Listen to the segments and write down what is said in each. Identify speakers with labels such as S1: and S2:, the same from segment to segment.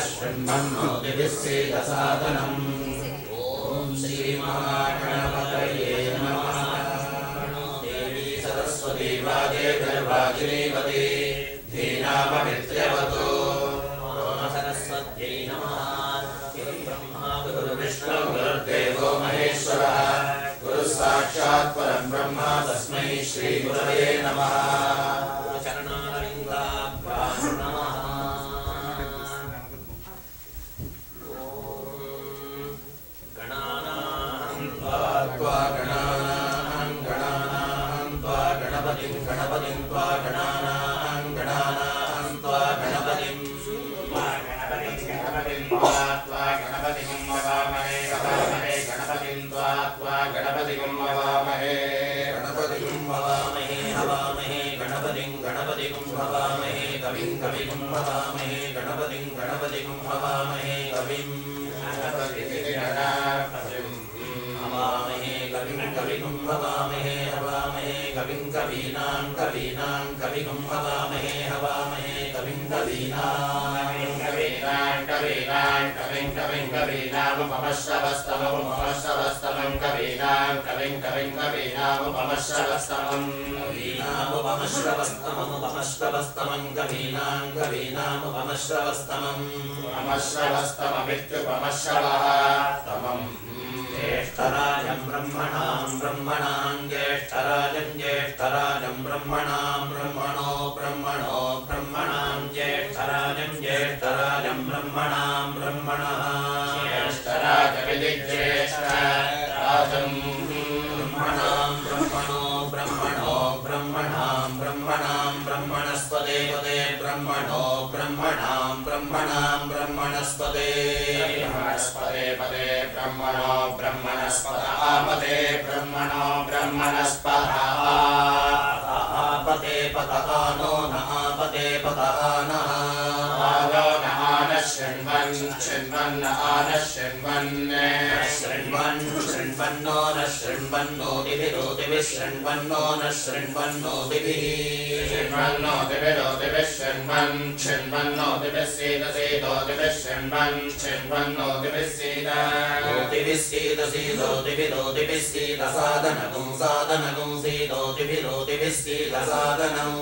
S1: शृण्वन्नो दिविस्सीदसादनम् ॐ श्रीमहागणपतये नमः देवी सरस्वती वाजेभिर्वाजिनीवती धीनाममित्र्यवतु सरस्वत्यै नमः ब्रह्मा गुरुर्विष्णु गुरुर्देवो महेश्वरः गुरुः साक्षात् परं ब्रह्म तस्मै श्रीगुरवे नमः चरणारविन्दाभ्यां नमः गणपतिं त्वा गणपतिं हवामहे गणपतिं हवामहे कविं हवामहे गणपतिं हवामहे कविं हवामहे कविं हवामहे कविं कवीनां कविं हवामहे कविं कवीनामुपमश्रवस्तमं कवीनामुपमश्रवस्तममित्युपमश्रवः तमम् ज्येष्ठराजं ब्रह्मणां ज्येष्ठराजं ब्रह्मणां ब्रह्मणां ज्येष्ठराजं ब्रह्मणां ज्येष्ठराजमिति ज्येष्ठराजं ब्रह्मणां ब्रह्मणस्पते ब्रह्मणस्पते ब्रह्मणो ब्रह्मणस्पते आपते पतहानो न आपते पतहानः शृण्वन् शृण्वन्नो न शृण्वन्नो दिभिः शृण्वन्नो न शृण्वन्नो दिभिः शृण्वन्नो दिभिः सीदो दिभिः शृण्वन्नो दिभिः सीदो दिभिः सीदसादनगुं सीदो दिभिः सीदसादनं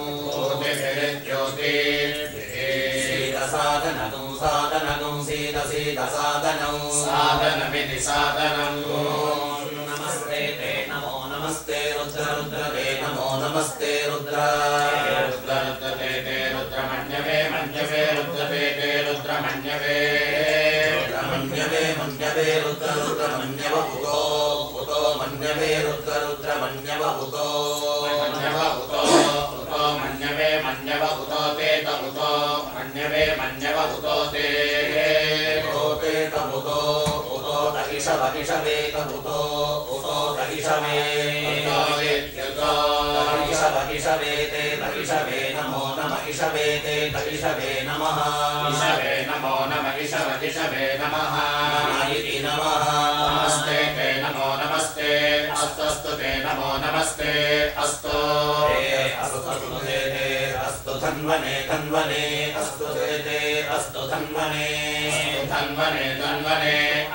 S1: सादनगुं सीदसादनं सादनमिति सादनं नमस्ते ते नमो नमस्ते रुद्रते नमो नमस्ते रुद्रते ते रुद्रमन्यवे रुद्रते ते रुद्रमन्यवे रुद्रमन्यवहुतो मन्यवे रुद्रमन्यवहुतो मन्यवहुतो ते तहुतो मन्यवहुतो ते तहुतो उतो तहिषवे तहुतो उतो तहिषवे ते तहिषवे नमो नमः इषवे ते तहिषवे नमः इषवे नमः इति नमः नमस्ते ते नमो नमस्ते अस्तु ते नमो नमस्ते अस्तु धन्वने अस्तु ते अस्तु धन्वने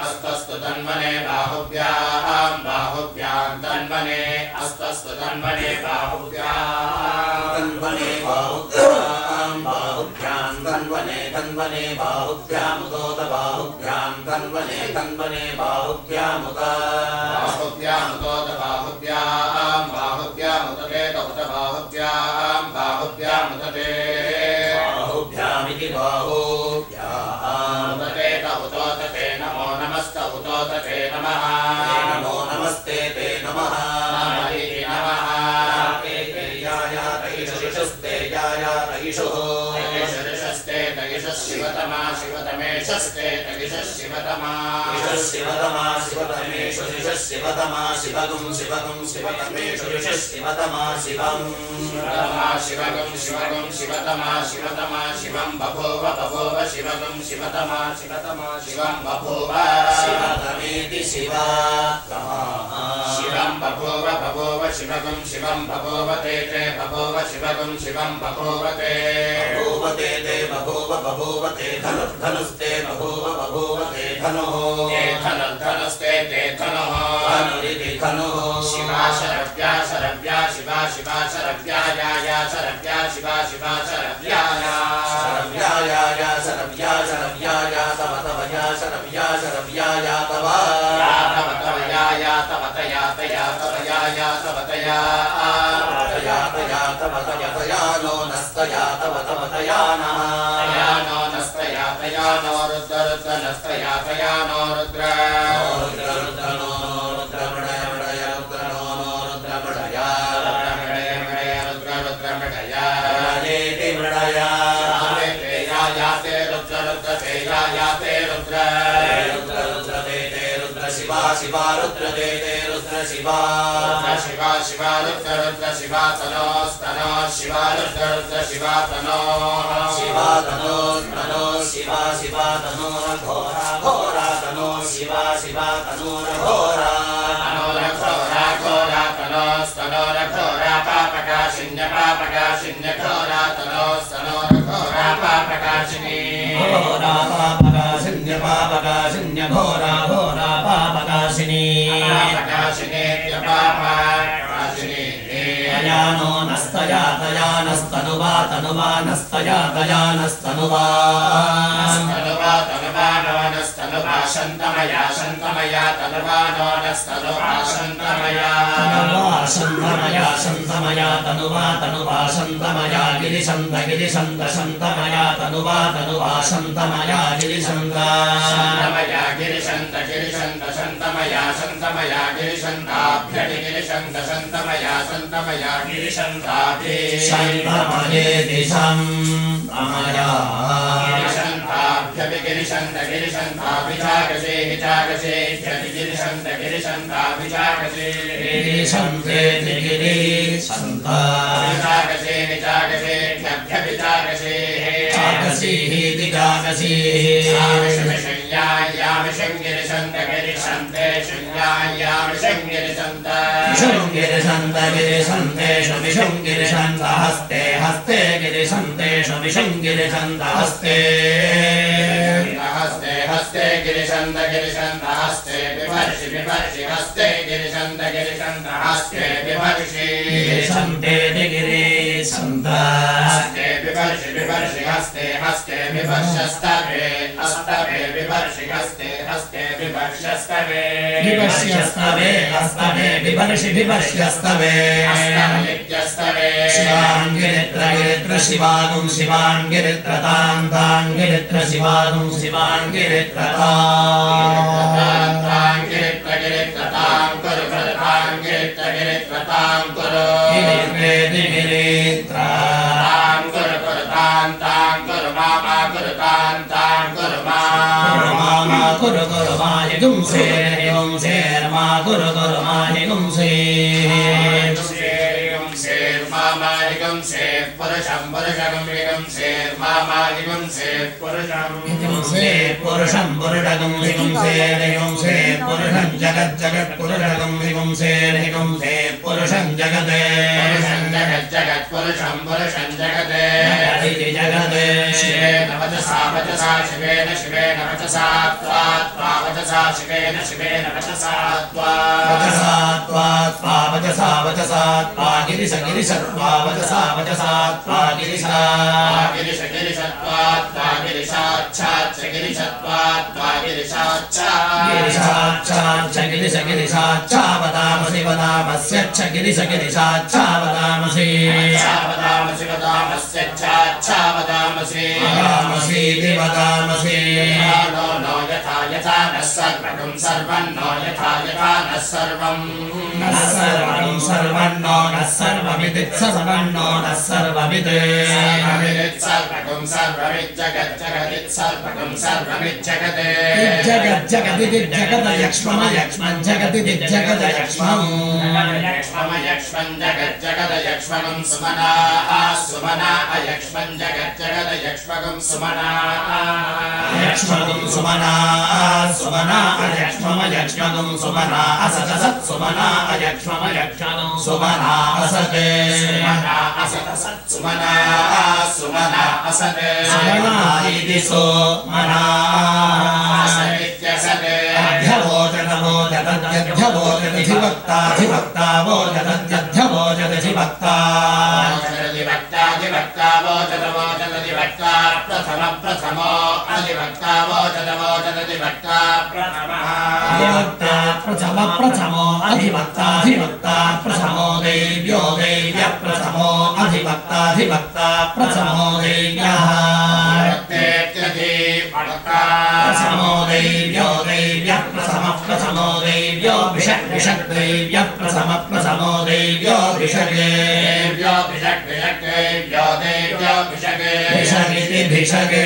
S1: अस्तु धन्वने बाहुभ्यां धन्वने अस्तु धन्वने बाहुभ्यां धन्वने बाहुभ्यामुदोत बाहुभ्यां धन्वने बाहुभ्यामुदोत बाहुभ्यामुदते बाहुभ्यामुदते बाहुभ्यामिति बाहुभ्यामुदते तहुतोते नमो नमस्तहुतोते नमः नमो नमस्ते ते नमः शिवतमा शिवतमेशस्ते शिवतमा शिवगुं शिवतमेषु शिवतमा शिवतमा शिवं बभूव शिवगुं शिवतमा शिवं बभूव शिवतमेति शिवं बभूव शिवगुं शिवं बभूव ते बभूव शिवगुं शिवं बभूव ते बभूव बभूव ते धनुर्धनुस्ते बभूव बभूव ते धनुः ते धनुर्धनुस्ते ते धनुः धनुरिति धनुः शिवा शरव्या शरव्या शिवा शिवा शरव्या या शरव्या शिवा शिवा शरव्या शरव्या या शरव्या शरव्या या तव तव या शरव्या शरव्या या तव या तव तया तया तव या तव तया तव तया नो नस्तया तव तव तया नः तया नो नस्तया तया नो रुद्र रुद्र नस्तया तया नो रुद्र रुद्र रुद्र नो रुद्र मृडय मृडय रुद्र नो रुद्र मृडया रुद्र रुद्र मृडया रेति मृडया ते याते रुद्र रुद्र ते याते रुद्र रुद्र रुद्र ते रुद्र शिवा शिवा रुद्र ते रुद्र शिवा शिवा शिवा रुद्र रुद्र शिवा तनो स्तनो शिवा रुद्र रुद्र शिवा तनो शिवा तनो तनो शिवा शिवा तनो घोरा घोरा तनो शिवा शिवा तनो घोरा तनो घोरा घोरा तनो स्तनो घोरा पापकाशिन्य घोरा तनो स्तनो घोरा पापकाशिनी घोरा पापकाशिन्य घोरा घोरा पापकाशिनी पापकाशिनी अयानो नस्तया तया नस्तनुवा तनुवा नस्तया तया नस्तनुवा नस्तनुवा तनुवा नो नस्तनुवा शन्तमया शन्तमया तनुवा नो नस्तनुवा शन्तमया शन्तमया शन्तमया तनुवा तनुवा शन्तमया गिरिशन्त गिरिशन्त शन्तमया तनुवा तनुवा शन्तमया गिरिशन्त शन्तमया गिरिशन्त गिरिशन्त शन्तमया शन्तमया गिरिशन्ताभ्यति गिरिशन्त शन्तमया शन्तमया गिरिशन्ताभि शन्तमयेति शन्तमया गिरिशन्ताभ्यपि गिरिशन्त गिरिशन्ताभिजागसे हिजागसेभ्यति गिरिशन्त गिरिशन्ताभिजागसे गिरिशन्तेति गिरिशन्ताभिजागसे हिजागसेभ्यभिजागसे जागसीति जागसीः यामिषं गिरिशन्त गिरिशन्ते यामिषं गिरिशन्त गिरिशन्त गिरिशन्तेषु विषं गिरिशन्त हस्ते हस्ते गिरिशन्तेषु विषं गिरिशन्त हस्ते हस्ते हस्ते गिरिशन्त गिरिशन्त हस्ते बिभर्षि बिभर्षि हस्ते गिरिशन्त गिरिशन्त हस्ते बिभर्षि गिरिशन्तेति गिरिशन्त हस्ते बिभर्षि बिभर्षि हस्ते हस्ते बिभर्षस्तवे हस्तवे बिभर्षि हस्ते हस्ते बिभर्षस्तवे बिभर्षस्तवे हस्तवे बिभर्षि बिभर्षस्तवे हस्तमित्यस्तवे शिवाङ्गिरित्र गिरित्र शिवागुं शिवाङ्गिरित्र ताङ्गिरित्र शिवागुं शिवाङ्गिरित्र ताङ्गिरित्र गिरित्र तां कुरु ताङ्गिरित्र गिरित्र तां कुरु गिरित्रेति गिरित्र तां कुरु तां कुरु मामा कुरु तां कुरु मामा कुरु मा युं सेर मा कुरु मा युं सेर मामा युं सेर पुरुषं पुरुषं युं सेर मामा युं सेर पुरुषं पुरुषं पुरुषं युं सेर पुरुषं जगत् जगत् पुरुषं युं सेर पुरुषं जगत् जगत् पुरुषं पुरुषं जगत् जगत् शिवेन वचसा वचसा शिवेन शिवेन वचसा त्वा वचसा शिवेन शिवेन वचसा त्वा वचसा वचसा त्वा गिरिश गिरिश त्वा वचसा वचसा त्वा गिरिशा गिरिश गिरिश त्वा गिरिशाच्छाच्च गिरिश त्वा गिरिशाच्च गिरिशाच्छाच्च गिरिश गिरिशाच्च वदामसि वदामस्यच्च गिरिश गिरिशाच्च वदामसि वदामसि वदामस्यच्च वदामसि वदामसीति वदामसि नो नो यथा यथा नः सर्वं सर्वं नो यथा यथा नः सर्वं सर्वं नो नः सर्वमिति सर्वं नो नः सर्वमिति सर्वं सर्वमित् जगत् जगदित् सर्वं सर्वं सर्वमिज्जगते
S2: जगज्जगदिति जगदयक्ष्ममयक्ष्मं जगदिति जगदयक्ष्मम्
S1: यक्ष्ममयक्ष्मं जगज्जगदयक्ष्मकं सुमनाः सुमना अयक्ष्मं जगज्जगदयक्ष्मकं सुमनाः
S2: यक्ष्मकं सुमना सुमना अयक्ष्ममयक्ष्मकं सुमना असतसत् सुमना अयक्ष्ममयक्ष्मकं सुमना असते
S1: सुमना असतसत् सुमना सुमना असते
S2: सुमना इति सुमना
S1: असनित्यसते
S2: अध्यवोचनवोचदध्यवोचदधिवक्ताधिवक्ता वोचदध्यवोचदधिवक्ता
S1: अधिवक्ता वोचदवोचदधिवक्ता प्रथम प्रथमो अधिवक्ता वोचदवोचदधिवक्ता प्रथमः
S2: अधिवक्ता प्रथम प्रथमो अधिवक्ताधिवक्ता प्रथमो देव्यो देव्य प्रथमो अधिवक्ताधिवक्ता प्रथमो देव्यः प्रथमो देव्यो देव्य प्रथमो देव्यो भिषक् भिषक् देव्य प्रथमो देव्यो भिषगे
S1: देव्यो भिषक् भिषक् देव्यो देव्यो भिषगे
S2: भिषगिति भिषगे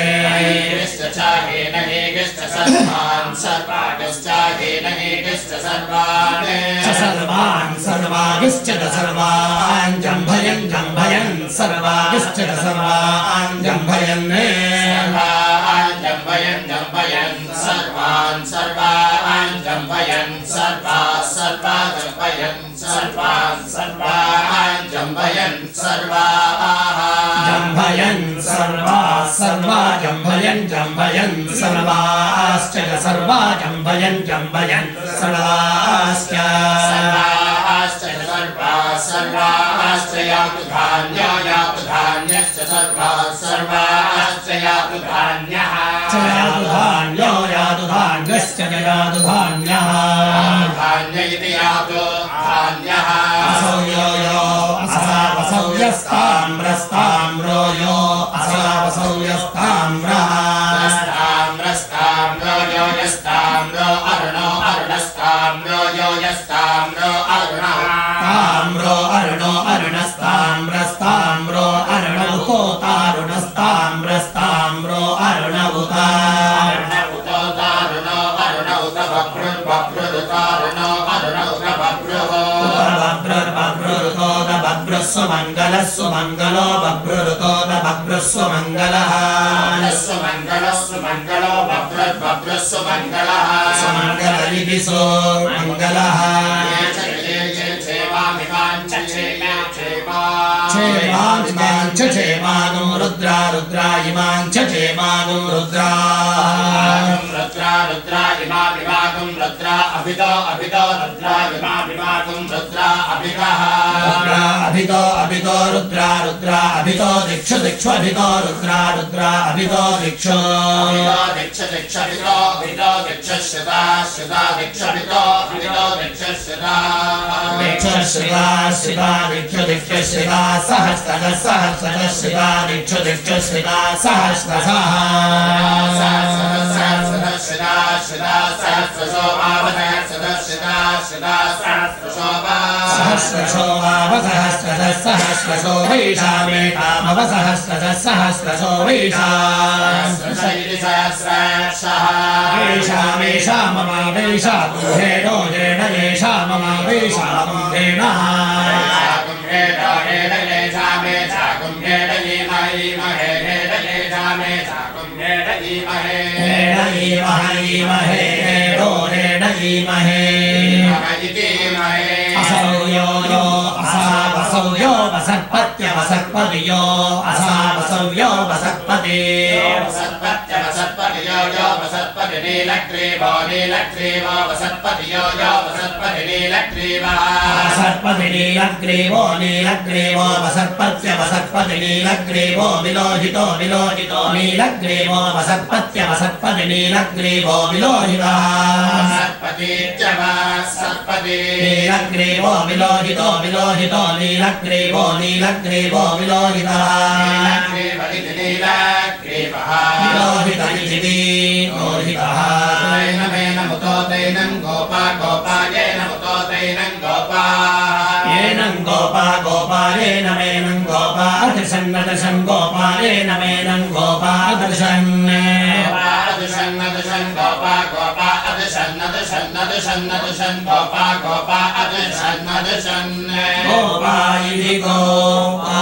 S1: गिश्चाहेन हेगिश्च सर्वान् सर्वागिश्चाहेन हेगिश्च सर्वान्
S2: सर्वान् सर्वागिश्च सर्वान् जम्भयन् जम्भयन् सर्वागिश्च सर्वान् जम्भयन्
S1: जम्भयन् जम्भयन् सर्वान् सर्वान् जम्भयन् सर्वा सर्वा जम्भयन् सर्वान् सर्वान् जम्भयन् सर्वाः
S2: जम्भयन् सर्वा सर्वा जम्भयन् जम्भयन् सर्वाश्च सर्वा जम्भयन् जम्भयन् सर्वाश्च
S1: सर्वा सर्वाश्च यातु धान्यो यातु धान्यश्च सर्वा सर्वाश्च यातु धान्यः
S2: यातु धान्यो यातु धान्यश्च यातु धान्यः
S1: धान्य इति यातु धान्यः
S2: असौयो यो असावसौयस्ताम्रस्ताम्रो यो असावसौयस्ताम्रः
S1: स्ताम्रो यो यस्ताम्रो अरुणो अरुणस्ताम्रो यो यस्ताम्रो अरुणः
S2: ताम्रो अरुणो अरुणस्ताम्रस्ताम्रो अरुणवुतो तारुणस्ताम्रस्ताम्रो अरुणवुता
S1: अरुणवुतो तारुणो अरुणवुत बभ्रुर्बभ्रुरुतारुणो अरुणवुत बभ्रुः
S2: बभ्रुर्बभ्रुरुतोत बभ्रुस्व मङ्गलः सुमङ्गलो बभ्रुरुतोत बभ्रुस्व मङ्गलः
S1: सुमङ्गलो बभ्रुर्बभ्रुस्व मङ्गलः
S2: सुमङ्गल इति सुमङ्गलः क्षेमां च क्षेमागं रुद्रा रुद्रा इमां च क्षेमागं रुद्रा
S1: रुद्रा रुद्रा इमामिमागं रुद्रा अभितो अभितो रुद्रा इमामिमागं रुद्रा अभिगः
S2: रुद्रा अभितो अभितो रुद्रा रुद्रा अभितो दिक्षु दिक्षु अभितो रुद्रा रुद्रा अभितो दिक्षु
S1: दिक्ष दिक्ष अभितो अभितो दिक्ष श्रुता श्रुता दिक्ष अभितो अभितो दिक्ष श्रुता
S2: दिक्ष श्रुता श्रुता दिक्षु दिक्षु श्रुता सहस्रः सहस्रः श्रुता दिक्षु दिक्षु श्रुता सहस्रः सहस्रशो वावसहस्रः सहस्रशो वैशामेकामवसहस्रः सहस्रशो वैशामेषाममावेशाकुम्भेनो येन येषाममावेशाकुम्भेनः असौयो यो असावसौयो वसत्पत्यवसत्पतियो असावसौयो वसत्पति
S1: वसत्पतियो यो वसत्पति नीलग्रीवो नीलग्रीवो वसत्पतियो यो वसत्पति नीलग्रीवः
S2: वसत्पति नीलग्रीवो नीलग्रीवो वसत्पत्यवसत्पति नीलग्रीवो विलोहितो विलोहितो नीलग्रीवो वसत्पत्यवसत्पति नीलग्रीवो विलोहितः
S1: सत्पति
S2: नीलग्रीवो विलोहितो विलोहितो नीलग्रीवो नीलग्रीवो विलोहितः विलोहित इति विलोहितः
S1: येन मुतो तैनं गोपा गोपा येन मुतो तैनं गोपा
S2: येनं गोपा गोपा येन मेनं गोपा अदर्शन् अदर्शन् गोपा येन मेनं गोपा अदर्शन्
S1: अदुषन् गोपा गोपा अदुषन्
S2: गोपा इति गोपा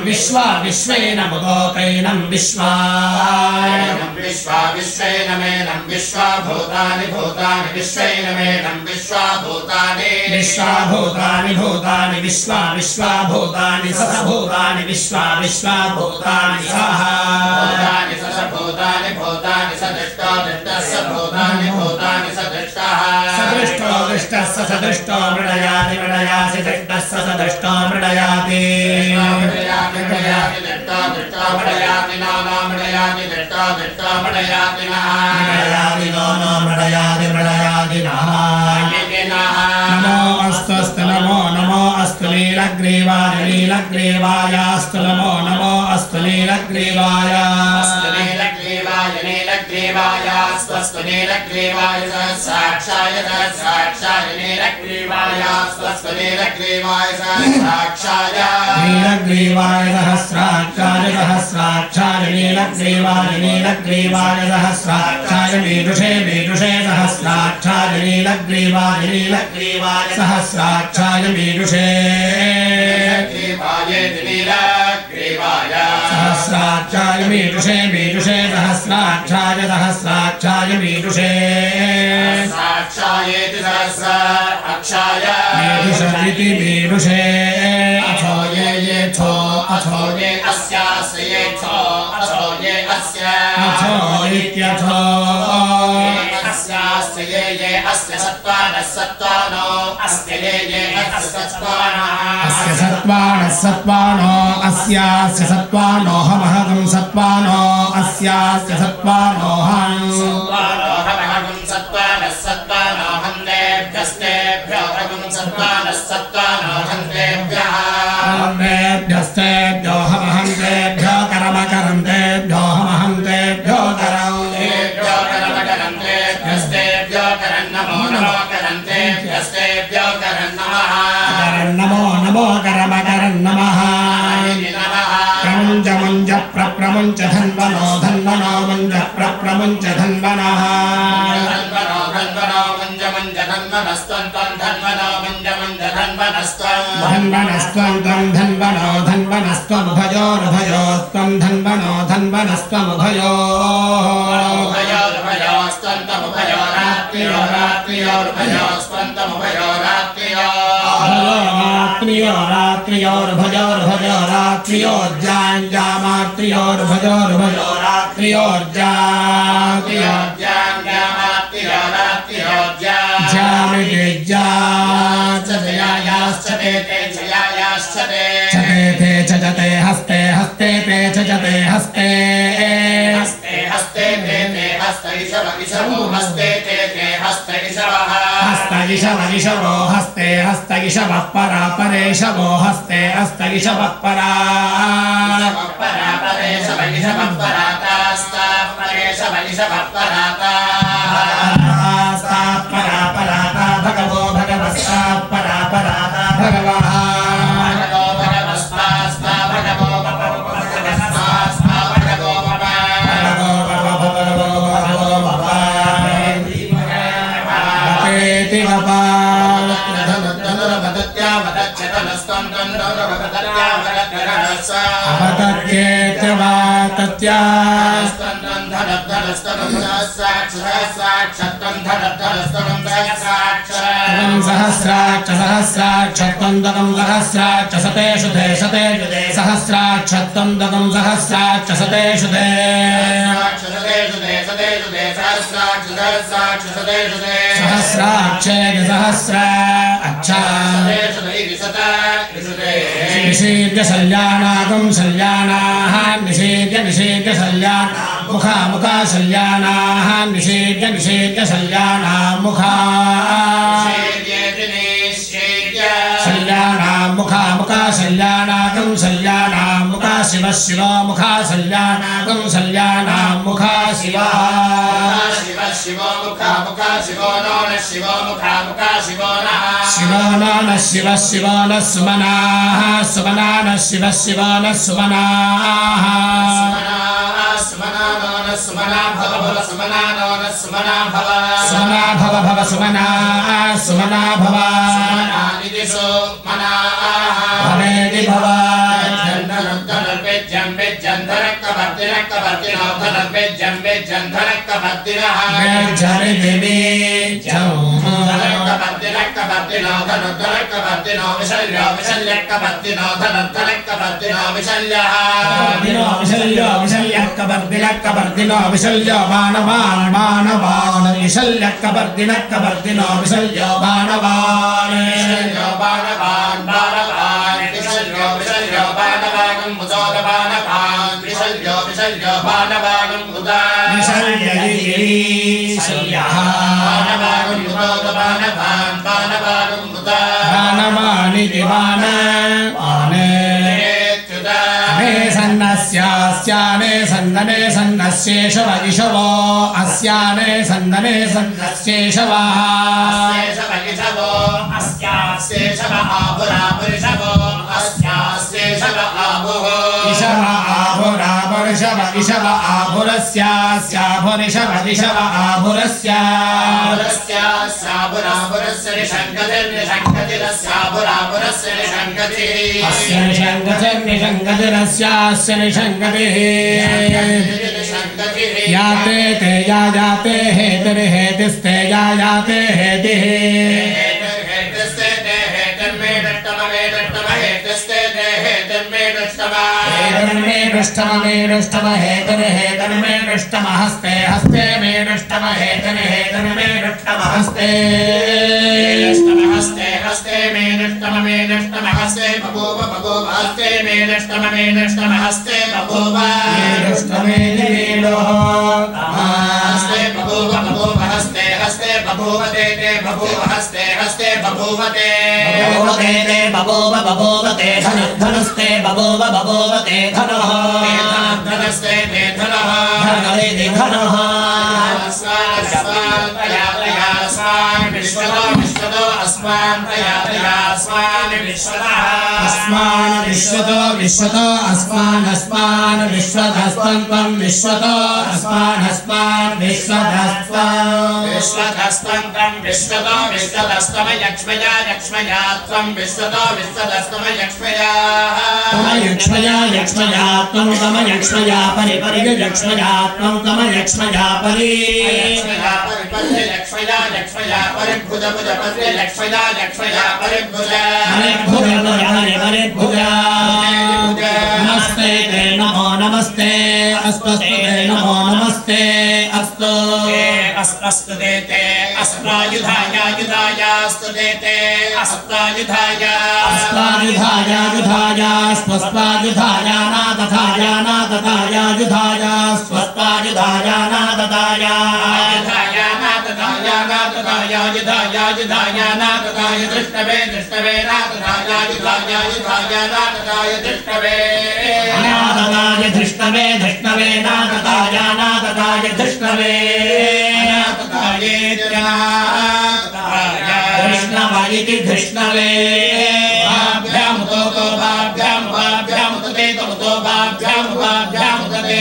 S2: विश्वा विश्वेन मुदोपैनं विश्वा
S1: विश्वेन मेनं विश्वा भूतानि भूतानि विश्वेन मेनं विश्वा भूतानि
S2: भूतानि विश्वा विश्वा भूतानि सह भूतानि विश्वा विश्वा भूतानि सह
S1: भूतानि भूतानि सदृष्टो दृष्टस्य भूतानि भूतानि सदृष्टः
S2: सदृष्टो दृष्टस्य सदृष्टो मृडयाति मृडयासि दृष्टस्य सदृष्टो मृडयाति नमो अस्तु नमो अस्तु लीलग्रीवाय लीलग्रीवायास्तु नमो अस्तु लीलग्रीवाय
S1: नीलग्रीवायास्तु नीलग्रीवाय साक्षाय नीलग्रीवायास्तु नीलग्रीवाय साक्षाय
S2: नीलग्रीवाय सहस्राक्षाय नीलग्रीवाय सहस्राक्षाय मीदुषे सहस्राक्षाय नीलग्रीवाय सहस्राक्षाय मीदुषे सहस्राक्षाय मीदुषे सहस्राक्षाय मीदुषे
S1: साक्षायेति सहस्राक्षाय
S2: मीदुषमिति मीदुषे
S1: अथो ये अस्यास्य येथो अथो ये अस्य
S2: अथो इत्यथो
S1: अस्यास्य ये अस्य सत्त्वानो अस्य ये अस्य
S2: सत्त्वानो अस्यास्य सत्त्वानोऽहमहं सत्त्वानो अस्यास्य सत्त्वानोऽहं
S1: सत्त्वानोऽहं देभ्यस्तेभ्यो अहं सत्त्वानोऽहं तेभ्यः
S2: देभ्यस्तेभ्योऽहमहं तेभ्यो करमकरं तेभ्योऽहमहं तेभ्यो करं
S1: तेभ्यस्तेभ्यो करं नमो करं तेभ्यस्तेभ्यो करं
S2: नमो करमकरं नमः प्रमुञ्च प्रमुञ्च धन्वनो मुञ्च प्रमुञ्च धन्वनः धन्वनस्त्वं धन्वनस्त्वमुभयोरुभयोस्त्वं चजते हस्ते हस्ते ते चजते हस्ते
S1: हस्ते ते हस्ते ईशवो हस्ते ते हस्ते
S2: ईशवो हस्ते ईशवः परा परेशवो हस्ते ईशवः परा
S1: ईशवः परातास्ता ईशवः पराता
S2: परा पराता भगवो भगवस्ता परा पराता भगवः सहस्राक्षतन्दकं सहस्राक्षसतेषु ते सहस्राक्षतन्दकं सहस्राक्षसतेषु ते सहस्राक्षेति सहस्राक्षा निषेद्य शल्यानागं शल्यानाः निषेद्य शल्याना मुखा मुखा शल्यानाः निषेद्य शल्याना मुखा शल्याना मुखा मुखा शल्यानागं शल्याना मुखा शिव नः शिवो मुखा शल्यानागं शल्यानां मुखा शिवः
S1: शिव शिवो मुखा मुखा शिवो नो नः शिवो मुखा मुखा शिवो नः
S2: शिवो नो नः शिवः शिवो नः सुमनाः सुमना नः शिवः शिवो नः सुमनाः
S1: सुमना नो नः सुमना भव भव सुमना नो नः सुमना भव
S2: सुमना भव भव सुमना सुमना भव
S1: सुमना निधि सुमना
S2: भवेदि भव विशल्यकवर्दिनो विशल्यो बाणवान् बाणवान् विशल्यकवर्दिनो विशल्यो बाणवान्
S1: बाणवान् बाणवान् विशल्यो विशल्यो बाणवान् मुदोदबाणवान् विशल्यो विशल्यो बाणवान् मुदा
S2: विशल्यः
S1: बाणवान् मुदोदबाणवान् बाणवान् मुदा
S2: बाणवानिति बाणवान् सन्नस्यास्याने सन्दने सन्नस्येषव इषवो अस्याने सन्दने सन्नस्येषवः
S1: शेषव अस्याशेषव आभुरापुरुषवो अस्याशेषव आभुः
S2: इषव आभुरापुरुषव इषव आभुरस्यास्याभुरिषव इषव आभुरस्य
S1: पुरस्याभुरापुरस्य निषङ्गतिर्निषङ्गतिरस्याभुरापुरस्य निषङ्गतिः
S2: अस्य निषङ्गतिर्निषङ्गतिरस्यास्य निषङ्गतिः याते ते या जाते हेतिर्हेतिस्ते या याते हेतिः हेतर्मे दृष्टम हस्ते हस्ते मे दृष्टम हेतर्मे दृष्टम हस्ते
S1: हस्ते हस्ते मे दृष्टम हस्ते बभूव बभूव हस्ते मे दृष्टम हस्ते बभूव
S2: दृष्टमे
S1: हस्ते बभूव बभूव हस्ते हस्ते बभूव ते बभूव हस्ते हस्ते बभूव ते
S2: बभूव बभूवते धनुस्ते बभूव बभूवते धनुः
S1: धनस्ते ते धनः
S2: धनरिति धनुः
S1: अस्मान् विश्वतो अस्मान् अस्मान्
S2: विश्वतो विश्वतो अस्मान् विश्वधस्त्वं त्वं विश्वतो अस्मान्
S1: विश्वधस्त्वं त्वं विश्वतो विश्वधस्तमयक्ष्मया यक्ष्मया त्वं विश्वतो विश्वधस्तमयक्ष्मया
S2: तमयक्ष्मया यक्ष्मया त्वं तमयक्ष्मया परिपरियक्ष्मया त्वं तमयक्ष्मया परि
S1: यक्ष्मया यक्ष्मया परिभुज भुज पद्य यक्ष्मया यक्ष्मया परिभुज
S2: परिभुज नमस्ते ते नमो नमस्ते अस्तु ते नमो नमस्ते अस्तु
S1: अस्तु ते अस्त्रायुधाय युधायास्तु ते अस्त्रायुधाय
S2: अस्त्रायुधाय युधाय स्वस्त्रायुधाय नादधाय नादधाय युधाय स्वस्त्रायुधाय नादधाय
S1: युधाय नादधाय दृष्टवे दृष्टवे नादधाय युधाय युधाय नादधाय दृष्टवे
S2: नादधाय धृष्टवे धृष्टवे नादधाय नादधाय धृष्टवे धृष्णवैति धृष्णवे
S1: भाभ्यामुतो भाभ्यामुते तमुतो भाभ्यामुते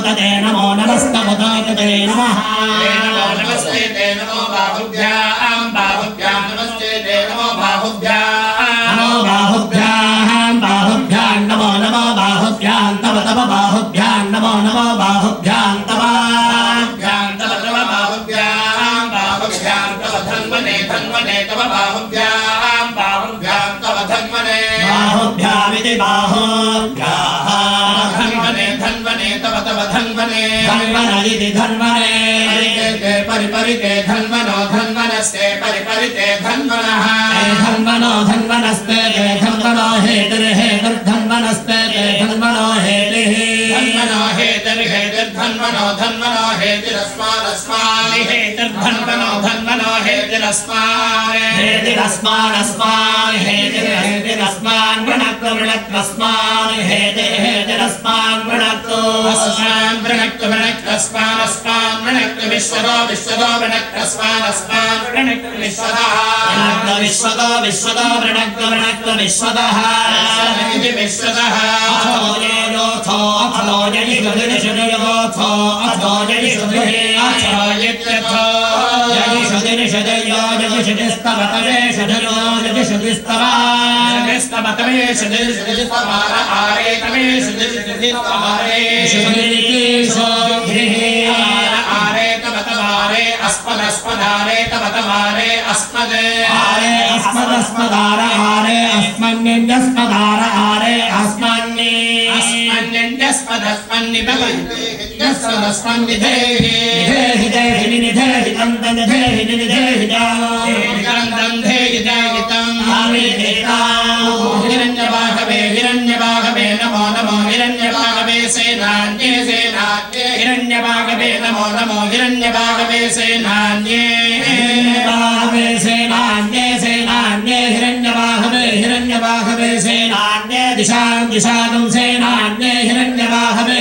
S2: तते नमो नमस्तमुतो तते नमः
S1: नमस्ते ते नमो बाहुभ्यां बाहुभ्यां नमस्ते ते नमो बाहुभ्यां
S2: नमो बाहुभ्यां नमो नमो बाहुभ्यां तव तव बाहुभ्यां नमो नमो बाहुभ्यां तव
S1: बाहुभ्यां तव धन्वने धन्वने तव बाहुभ्यां तव धन्वने
S2: बाहुभ्यामिति बाहुभ्याः
S1: धन्वने धन्वने तव धन्वने
S2: धन्वनरिति धन्वने
S1: परिपरिते धन्वनो धन्वनस्ते परिपरिते धन्वनः
S2: धन्वनो धन्वनस्ते धन्वनो हेतिर्हेतिर्धन्वनस्ते धन्वनो हेतिः
S1: धन्वनो हेतिर्हेतिर्धन्वनः धन्वनो धन्वनो हेतिरस्मादस्मान् हेतिर्धन्वनो धन्वनो हेतिरस्मान्
S2: हेतिरस्मादस्मान् हेतिरस्मान् वृणक्तु वृणक्तस्मान् हेतिरस्मान् वृणक्तु
S1: अस्मान् वृणक्तु वृणक्तस्मादस्मान् वृणक्तु विश्वतो विश्वतो वृणक्तस्मादस्मान् वृणक्तु विश्वतः
S2: विश्वतो विश्वतो वृणक्तु वृणक्तु विश्वतः
S1: इति विश्वतः
S2: अथो योथो अथो यदिषुधिनिषुधियोथो अथो यदिषुधिः
S1: अथो यद्यथो
S2: यदिषुधिनिषुधियो यदिषुधिस्तवतवे शुधियो यदिषुधिस्तवा
S1: यदिस्तवतवे शुधिस्तवार आरे तवे शुधिस्तवारे
S2: शुधिरिकेशोभिः
S1: आरे तवतवारे अस्मदस्मदारे तवतवारे अस्मदे
S2: आरे अस्मदस्मदार आरे अस्मन्यस्मदार आरे अस्मन्ये
S1: अस्मन्यस्मदस्मन्नि भवन्ति यस्मदस्मन्निधेहि
S2: निधेहि देहि निधेहि तन्तं निधेहि निधेहि
S1: तं धेहि तं हिरण्यबाहवे नमो नमो हिरण्यबाहवे सेनान्ये सेनान्ये हिरण्यबाहवे नमो नमो हिरण्यबाहवे सेनान्ये
S2: हिरण्यबाहवे सेनान्ये सेनान्ये हिरण्यबाहवे सेनान्ये दिशां दिशां सेनान्ये हिरण्यबाहवे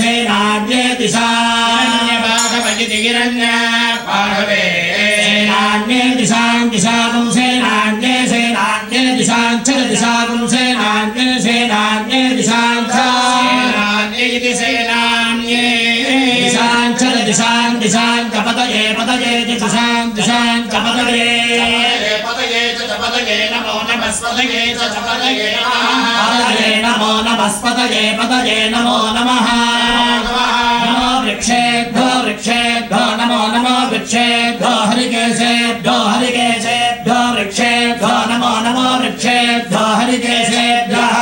S2: सेनान्ये
S1: दिशान्यबाहवजिति हिरण्यबाहवे
S2: सेनान्ये दिशां दिशां सेनान्ये सेनान्ये दिशां च दिशां सेनान्ये सेनान्ये दिशां च
S1: सेनान्ये इति सेनान्ये
S2: दिशां दिशां कपतये पतये दिशां च पतये
S1: पतये नमो नमस्पतये च पतये
S2: नमो नमस्पतये पतये नमो नमः नमो वृक्षेभ्यो वृक्षेभ्यो नमो नमो वृक्षेभ्यो हरिकेशेभ्यो हरिकेशेभ्यो वृक्षेभ्यो नमो नमो वृक्षेभ्यो हरिकेशेभ्यः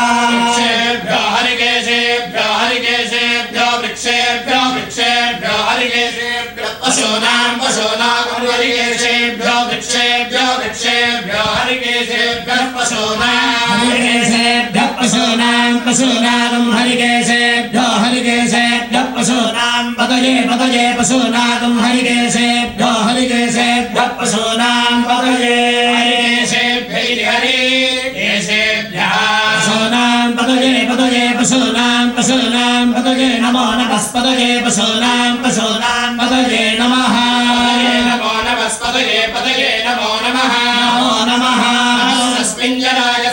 S1: हरिकेशेभ्यो हरिकेशेभ्यो वृक्षेभ्यो वृक्षेभ्यो हरिकेशेभ्यो पशूनां हरिकेशेभ्यो वृक्षेभ्यो वृक्षेभ्यो हरिकेशेभ्यः
S2: हरिकेशेभ्यः पशूनां हरिकेशेभ्यो हरिकेशेभ्यः पशूनां पतये पतये पशूनां हरिकेशेभ्यो हरिकेशेभ्यः पशूनां पतये
S1: हरिकेशेभ्यः
S2: पशूनां पतये पतये पशूनां पतये नमो नमस्पतये पशूनां पतये नमः
S1: नमो नमस्पतये पतये नमो नमः
S2: नमो नमः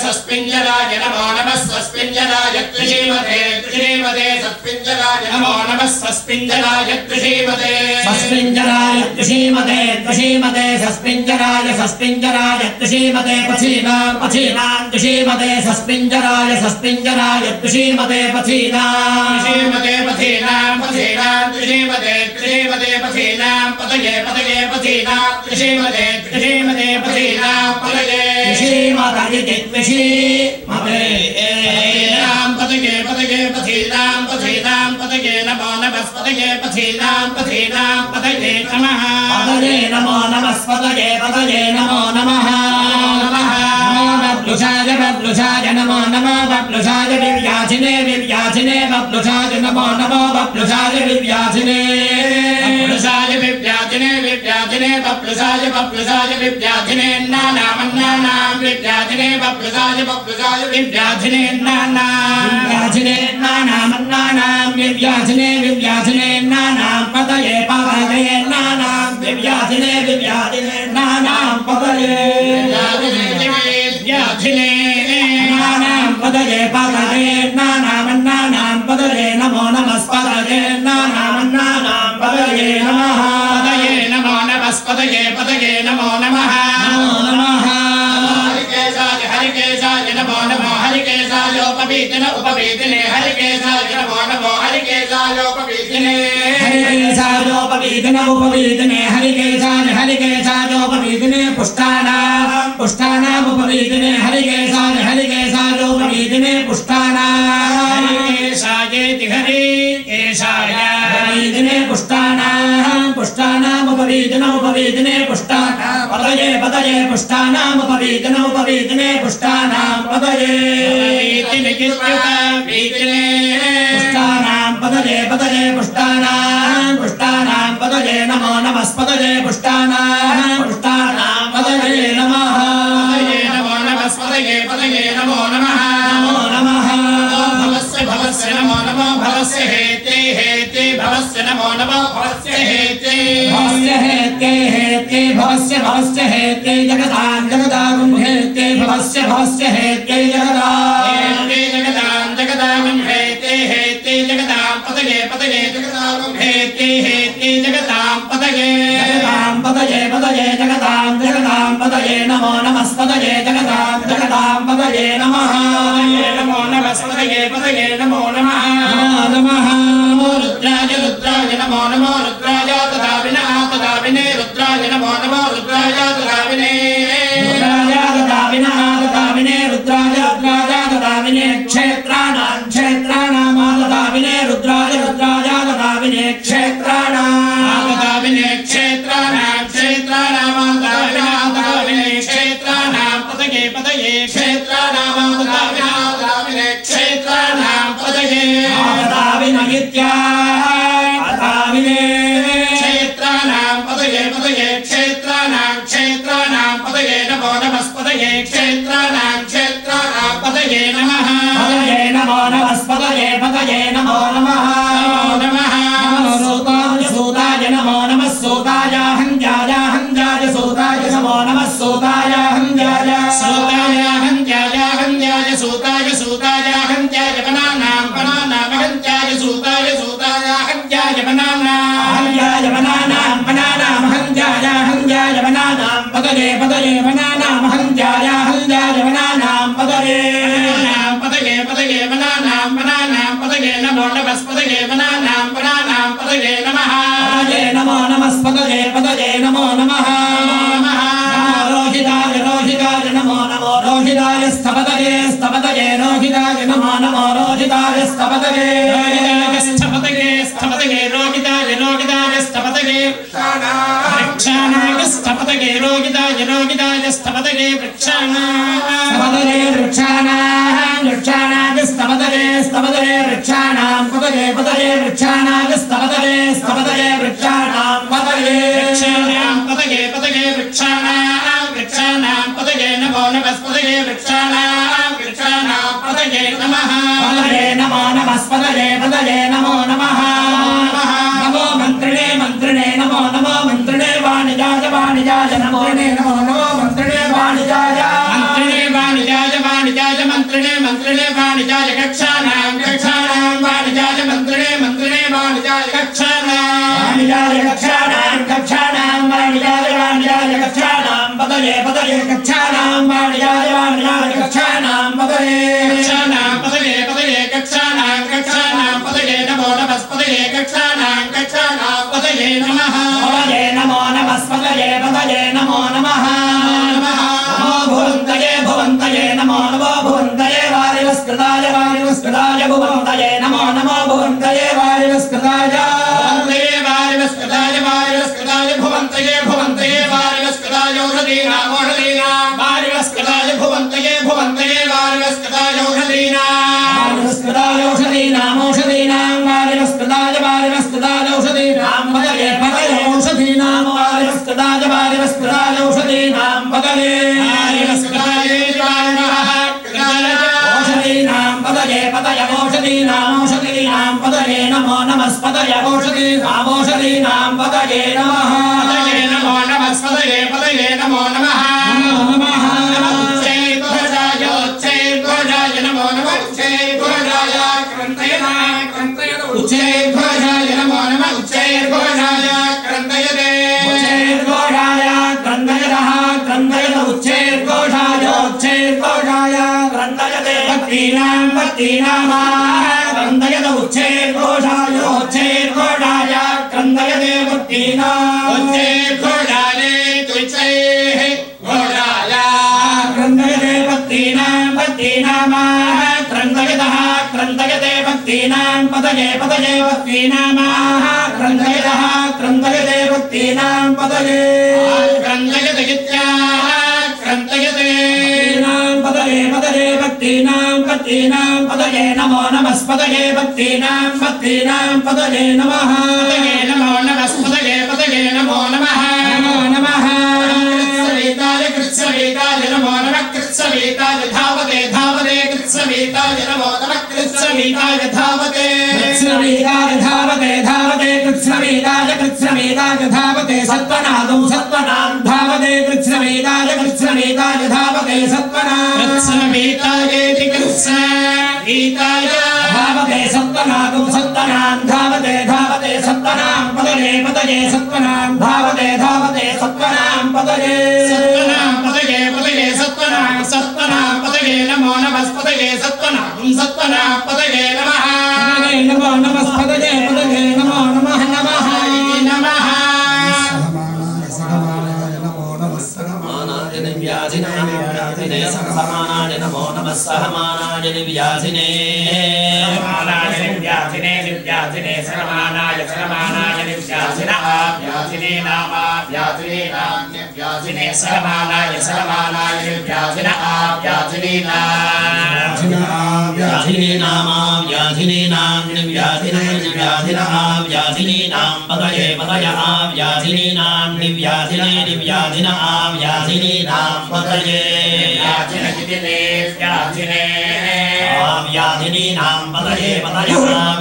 S1: सस्पिञ्जराय नमो नमः सस्पिञ्जराय त्रिशीमते सस्पिञ्जराय नमो नमः सस्पिञ्जराय त्रिशीमते
S2: सस्पिञ्जराय त्रिशीमते सस्पिञ्जराय त्रिशीमते पथीनां त्रिशीमते सस्पिञ्जराय त्रिशीमते पथीनां
S1: त्रिशीमते पथीनां पतये पथीनां त्रिशीमते पथीनां पतये पतये पथीनां पतये नमो नमस्पतये पथीनां पतये नमः
S2: नमो नमस्पतये पतये नमो नमः बब्लुषाय नमो नमो बब्लुषाय विव्याधिने बब्लुषाय नमो नमो बब्लुषाय विव्याधिने
S1: बब्लुषाय विव्याधिने नानां विव्याधिने बब्लुषाय विव्याधिने
S2: नानां विव्याधिने नानां पतये नानां विव्याधिने नानां पतये नानां पतये नानां पतये नमो नमस्पतये नानां पतये नमः
S1: नमो नमस्पतये पतये नमो नमः हरिकेशाय नमो नमो हरिकेशायोपवीतिने हरिकेशाय नमो नमो हरिकेशायोपवीतिने
S2: हरिकेशायोपवीतिने पुष्टानामुपवीतिने हरिकेशायोपवीतिने पुष्टाना
S1: हरिकेशायेति हरिकेशाय
S2: पुष्टानामुपवीतिने पुष्टाना पतये पुष्टानामुपवीतिने पुष्टानां पतये पुष्टानां पतये पतये पुष्टानां पतये नमो नमस्पतये पुष्टानां पतये नमः
S1: नमो नमस्पतये पतये नमो नमः भवस्य नमो नमो भवस्य हेते भवस्य नमो नमो भवस्य हेते
S2: भवस्य हेते जगदां हेते भवस्य हेते
S1: जगदां हेते जगदां पतये जगदां हेते जगदां पतये
S2: जगदां पतये नमो नमस्पतये जगदां पतये नमः
S1: नमो नमस्पतये पतये नमो नमः रुद्राय नमो नमो रुद्राय तदा विने रुद्राय नमो नमो रुद्राय तदा विने
S2: रुद्राय तदा विने क्षेत्राणां तदा विने रुद्राय तदा विने क्षेत्राणां
S1: पतये क्षेत्राणां क्षेत्राणां पतये क्षेत्राणां पतये क्षेत्राणां पतये नमो नमस्पतये क्षेत्राणां पतये नमः
S2: नमो नमस्पतये नमो नमः सूताय नमो नमः सूताय हंजाय सूताय नमो नमः सूताय हंजाय
S1: सूताय हंजाय बनानां हंजाय सूताय हंजाय बनानां
S2: हंजाय बनानां पतये बनानां हंजाय बनानां पतये
S1: बनानां पतये नमो नमस्पतये बनानां पतये नमः
S2: नमो नमस्पतये नमो नमः रोहिताय नमो रोहिताय स्थपतये रोहिताय नमो रोहिताय स्थपतये
S1: रोहिताय स्थपतये वृक्षाणाय स्थपतये रोहिताय स्थपतये
S2: वृक्षाणाय स्थपतये वृक्षाणां पतये वृक्षाणाय स्थपतये वृक्षाणां पतये
S1: वृक्षाणां पतये नमो नमस्पतये वृक्षाणां पतये नमः
S2: नमो नमस्पतये नमो नमः नमो मन्त्रिणे नमो मन्त्रिणे वाणिजाय नमो मन्त्रिणे वाणिजाय
S1: मंत्रिणे वाणिजाय कक्षाणां वाणिजाय मंत्रिणे वाणिजाय कक्षाणां
S2: वाणिजाय कक्षाणां पतये कक्षाणां वाणिजाय कक्षाणां पतये
S1: कक्षाणां पतये नमो नमस्पतये कक्षाणां पतये नमः
S2: नमो नमस्पतये नमो नमः भुवन्तये नमो भुवन्तये वारिवस्कृताय भुवन्तये नमो भुवन्तये वारिवस्कृताय
S1: भुवन्तये वारिवस्कृताय औषधीनां वारिवस्कृताय भुवन्तये वारिवस्कृताय औषधीनां
S2: वारिवस्कृताय औषधीनां पतये औषधीनां वारिवस्कृताय औषधीनां पतये औषधीनां पतये नमो नमस्पतये औषधीनां पतये नमः
S1: नमो नमस्पतये नमो नमः उच्चैर्घोषाय नमो नमः उच्चैर्घोषाय उच्चैर्घोषाय नमो नमः उच्चैर्घोषाय क्रन्दयते
S2: क्रन्दयत उच्चैर्घोषाय क्रन्दयते भक्तीनां क्रन्दयत उच्चैर्घोषाय क्रन्दयते भक्तीनां
S1: उच्चैर्घोषाय घोषाय
S2: क्रन्दयते भक्तीनां क्रन्दयते भक्तीनां पतये भक्तीनां क्रन्दयते भक्तीनां पतये
S1: क्रन्दयते क्रन्दयते
S2: पतये पतये भक्तीनां पतये नमो नमस्पतये भक्तीनां पतये नमः पतये नमो नमस्पतये नमो नमः नमो नमः कृत्सवेताय नमो नमः कृत्सवेताय धावते कृत्सवेताय नमो नमः कृत्सवेताय धावते कृत्सवेताय धावते सत्वनादं धावते कृत्सवेताय धावते कृत्सवेतायेति कृत्सवेताय धावते सत्वनादं धावते सत्वनां पतये सत्वनां धावते सत्वनां पतये सत्वनां पतये नमो नमस्पतये सत्वनां पतये नमः नमो नमस्पतये नमो नमः नमः
S3: समानाय नमो नमः सहमानाय निर्व्याधिने निर्व्याधिने समानाय निर्व्याधिनः व्याधिने नाम व्याधिने व्याधिने समानाय निर्व्याधिनः व्याधिने नाम व्याधिने निर्व्याधिने निर्व्याधिनः व्याधिने नाम पतये व्याधिने नाम निर्व्याधिने निर्व्याधिनः व्याधिने नाम पतये व्याधिनी नाम पतये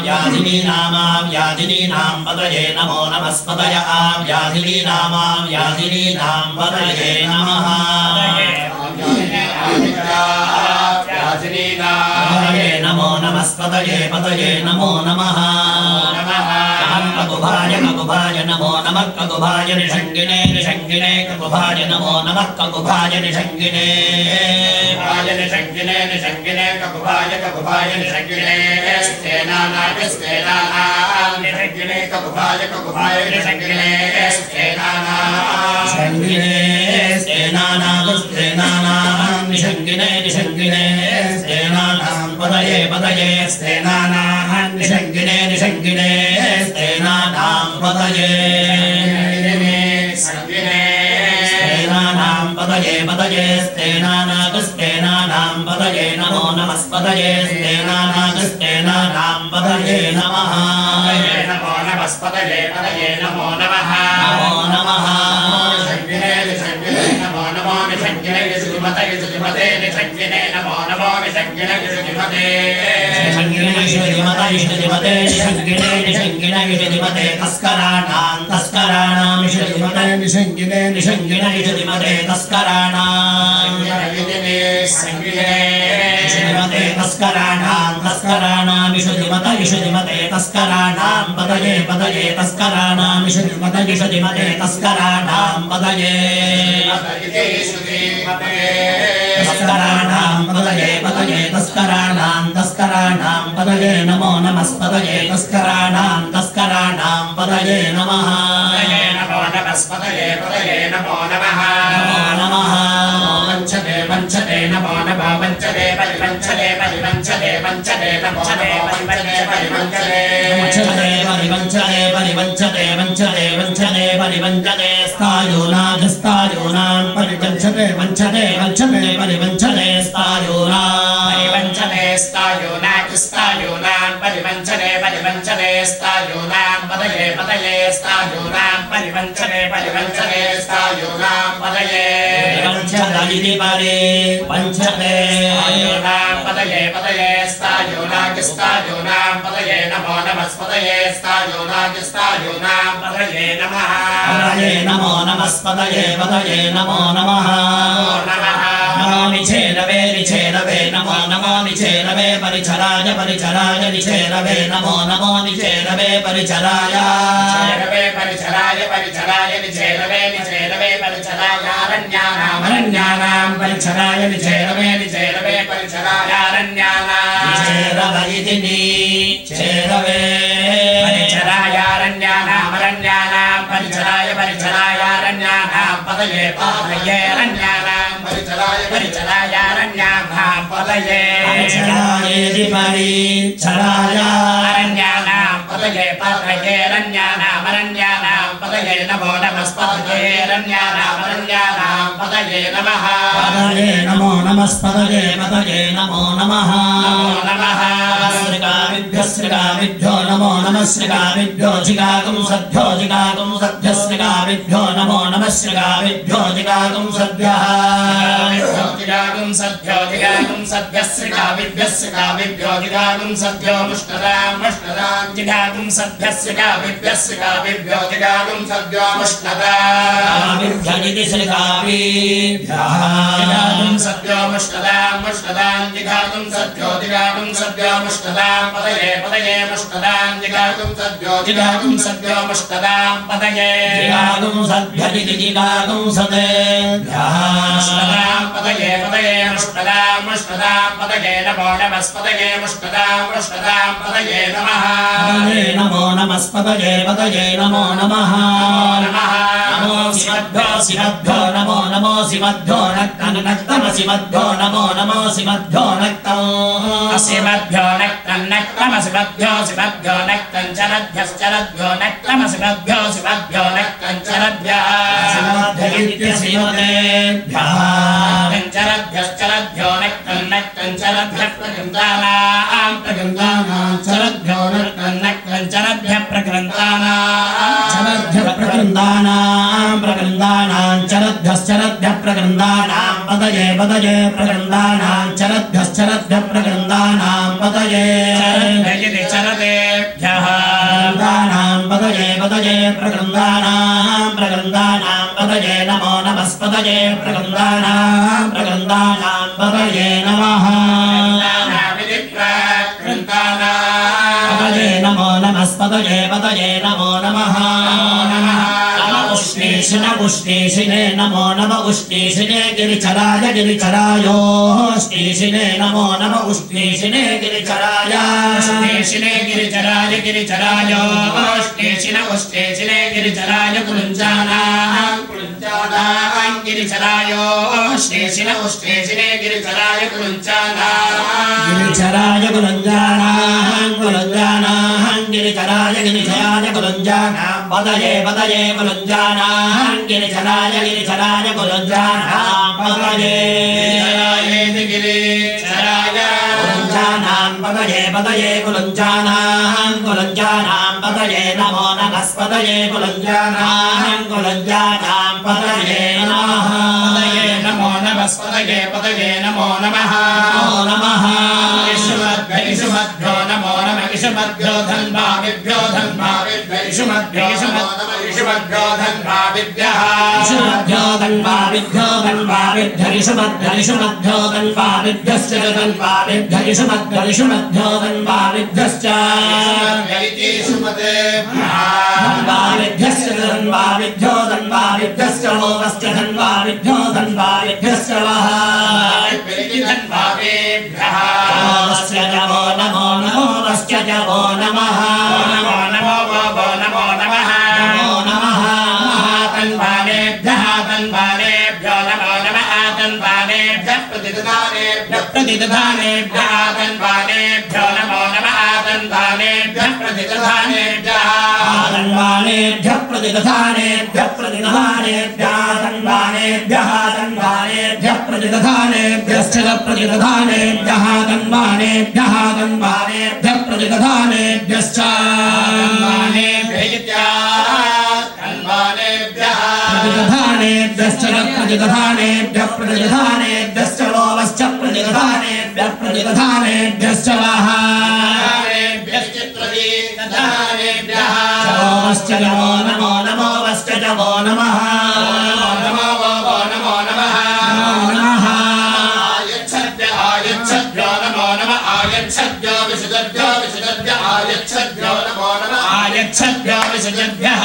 S3: व्याधिनी नाम पतये नमो नमस्पतय व्याधिनी नाम पतये नमः नमो नमस्पतये नमो नमः ककुभाय नमो नमः ककुभाय निषङ्गिने ककुभाय नमो नमः ककुभाय निषङ्गिने ककुभाय निषङ्गिने निषङ्गिने ककुभाय निषङ्गिने निषङ्गिने पतये स्तेनानां निषङ्गिने स्तेनानां पतये स्तेनानां पतये स्तेनानां पतये नमो नमस्पतये स्तेनानां पतये नमः नमो नमस्पतये नमो नमः नमो निषङ्गिने निषङ्गिने नमो नमो निषङ्गिने निषङ्गिने तस्कराणां निषङ्गिने तस्कराणां इषुधिमते तस्कराणां पतये तस्कराणां इषुधिमते तस्कराणां पतये तस्कराणां तस्कराणां पतये नमो नमस्पतये तस्कराणां पतये नमः नमो नमस्पतये नमो नमः पंचते नमो नमः पंचते परिपंचते नमो नमः परिपंचते स्थायूनां परिपंचते परिपंचते स्थायूनां परिपंचते स्थायूनां पतये स्थायूनां परिपंचते स्थायूनां पतये पंचदलिति परे पंचते पतये स्थायूनां पतये नमो नमस्पतये स्थायूनां पतये नमः नमो नमस्पतये नमो नमः नमो निचेरवे नमो निचेरवे परिचराय निचेरवे नमो निचेरवे परिचराय निचेरवे परिचराय अरण्यानां परिचराय निचेरवे परिचराय अरण्यानां चेरवे परिचराय अरण्यानां परिचराय अरण्यानां पतये अरण्यानां परिचराय अरण्यानां पतये परिचराय अरण्यानां पतये अरण्यानां पतये नमो नमस्पतये अरण्यानां पतये
S1: पतये नमः
S2: पतये नमो नमस्पतये पतये नमो नमः
S1: नमः
S3: श्रीकाविभ्यो नमो नमः श्रीकाविभ्यो जिगागुं सभ्यः श्रीकाविभ्यो नमो नमः श्रीकाविभ्यो जिगागुं सभ्यः
S1: जिगागुं सभ्यः श्रीकाविभ्यो जिगागुं सभ्यो मुष्टदां जिगागुं सभ्यः श्रीकाविभ्यो जिगागुं सभ्यो मुष्टदां
S3: विभ्यजिति श्रीकाविभ्यः
S1: जिगागुं सभ्यो मुष्टदां जिगागुं सभ्यो मुष्टदां पतये मुष्टदां जिगागुं सभ्यो मुष्टदां पतये
S3: जिगागुं सभ्यजिति जिगागुं सदेभ्यः
S1: मुष्टदां पतये मुष्टदां पतये नमो नमस्पतये मुष्टदां पतये नमः
S3: नमो नमस्पतये पतये नमो नमः
S1: नमः
S3: नमो शिवभ्यो नमो शिवभ्यो नक्तमशिवभ्यो नमो शिवभ्यो
S1: शिवभ्यो नक्तमशिवभ्यो नक्तञ्चरभ्यो नक्तमशिवभ्यो नक्तञ्चरभ्यः चरभ्यो नक्तञ्चरभ्यः प्रकृन्तानां चरभ्यो नक्तञ्चरभ्यः
S3: प्रकृन्तानां चरभ्यश्चरभ्यः प्रकृन्तानां पतये प्रकृन्तानां चरभ्यश्चरभ्यः प्रकृन्तानां पतये
S1: चरदेभ्यः
S3: पतये प्रकृन्तानां पतये नमो नमस्पतये प्रकृन्तानां पतये नमः पतये नमो नमस्पतये पतये नमो नमः उष्णीषिणे नमो नम उष्णीषिणे गिरिचरायोष्णीषिणे नमो नम उष्णीषिणे गिरिचराय
S1: उष्णीषिणे गिरिचराय कुलुञ्जानां गिरिचरायोष्णीषिणे गिरिचराय
S3: गिरिचराय कुलुञ्जानां गिरिचराय कुलुञ्जानां पतये कुलुञ्जानां गिरिचराय कुलुञ्जानां पतये कुलुञ्जानां पतये कुलुञ्जानां पतये नमो नमस्पतये कुलुञ्जानां पतये नमः
S1: नमो नमस्पतये पतये नमो नमः इषुमद्भ्यो नमो नमः इषुमद्भ्यो धन्भाविभ्यो इषुमद्भ्यो धन्भाविभ्यः
S3: इषुमद्भ्यो धन्भाविभ्यश्च इषुमद्भ्यो धन्भाविभ्यश्च धन्भाविभ्यश्च लोभश्च धन्भाविभ्यश्च वः नमो नमः
S1: तन्वानेभ्यः नमो नमः तन्वानेभ्यः प्रतिदधानेभ्यः तन्वानेभ्यो नमो नमः तन्वानेभ्यः प्रतिदधानेभ्यः
S3: प्रतिदधानेभ्यश्च प्रतिदधानेभ्यः तन्वानेभ्यः प्रतिदधानेभ्यश्च प्रतिदधानेभ्यश्च लोभश्च प्रतिदधानेभ्यश्च वः लोभश्च नमो नमोश्च वो नमः
S1: आयच्छद्भ्यो नमो नमः आयच्छद्भ्यो विशुद्धभ्यो आयच्छद्भ्यो नमो नमः आयच्छद्भ्यो विशुद्धभ्यः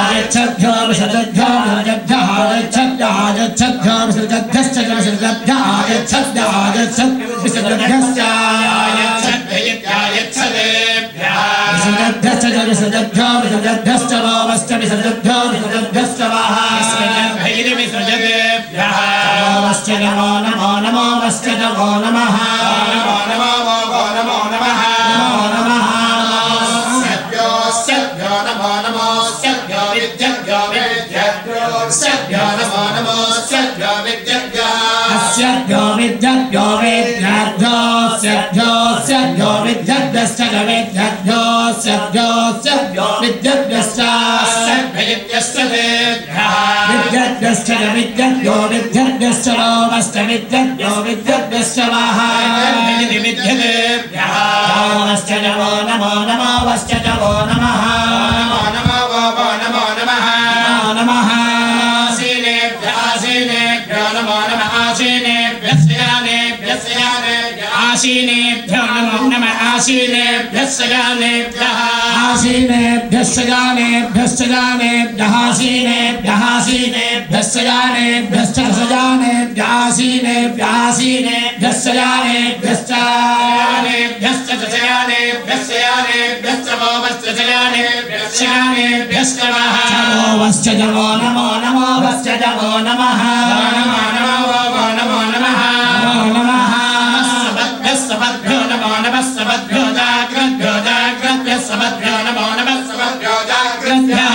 S3: आयच्छद्भ्यो विशुद्धभ्यो विशुद्धभ्यश्च विशुद्धभ्यश्च विशुद्धभ्यश्च लोभश्च विशुद्धभ्यश्च वः लोभश्च नमो नमोश्च वो नमः
S1: नमो
S2: विद्यद्भ्यो विद्यद्भ्यश्च विद्यद्भ्यो विद्यद्भ्यश्च विद्यद्भ्यश्च विद्यद्भ्यो विद्यद्भ्यश्च नमश्च विद्यद्भ्यो विद्यद्भ्यश्च नमश्च नमो नमो नमो वश्च नमो नमः नमः आसीनेभ्यो नमो नमः आसीनेभ्यो नमो नमः आसीनेभ्यश्च गानेभ्यः आसीनेभ्यश्च गानेभ्यश्च गानेभ्यः आसीनेभ्यः आसीनेभ्यश्च गानेभ्यश्च सजानेभ्यः आसीनेभ्यः आसीनेभ्यश्च गानेभ्यश्च गानेभ्यश्च सजानेभ्यश्च गानेभ्यश्च वोवश्च सजानेभ्यश्च गानेभ्यश्च वोवश्च नमो नमो नमो वश्च नमो नमः नमो नमो नमः सबद्भ्यो नमो नमः सबद्भ्यो जाग्रद्भ्यो जाग्रद्भ्यः सबद्भ्यो नमो नमः सबद्भ्यो जाग्रद्भ्यः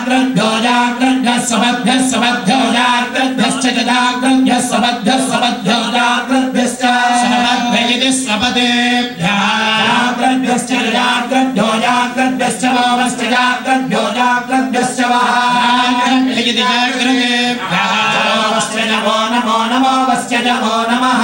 S2: सबद्भ्यो जाग्रद्भ्यः सबद्भ्यः सबद्भ्यो जाग्रद्भ्यश्च जाग्रद्भ्यः सबद्भ्यः सबद्भ्यो जाग्रद्भ्यश्च सबद्भ्यः सबदेभ्यः जाग्रद्भ्यश्च जाग्रद्भ्यो जाग्रद्भ्यश्च वोवश्च जाग्रद्भ्यो जाग्रद्भ्यश्च जाग्रद्भ्यः जाग्रद्भ्यः नमो नमो नमो वश्च नमो नमः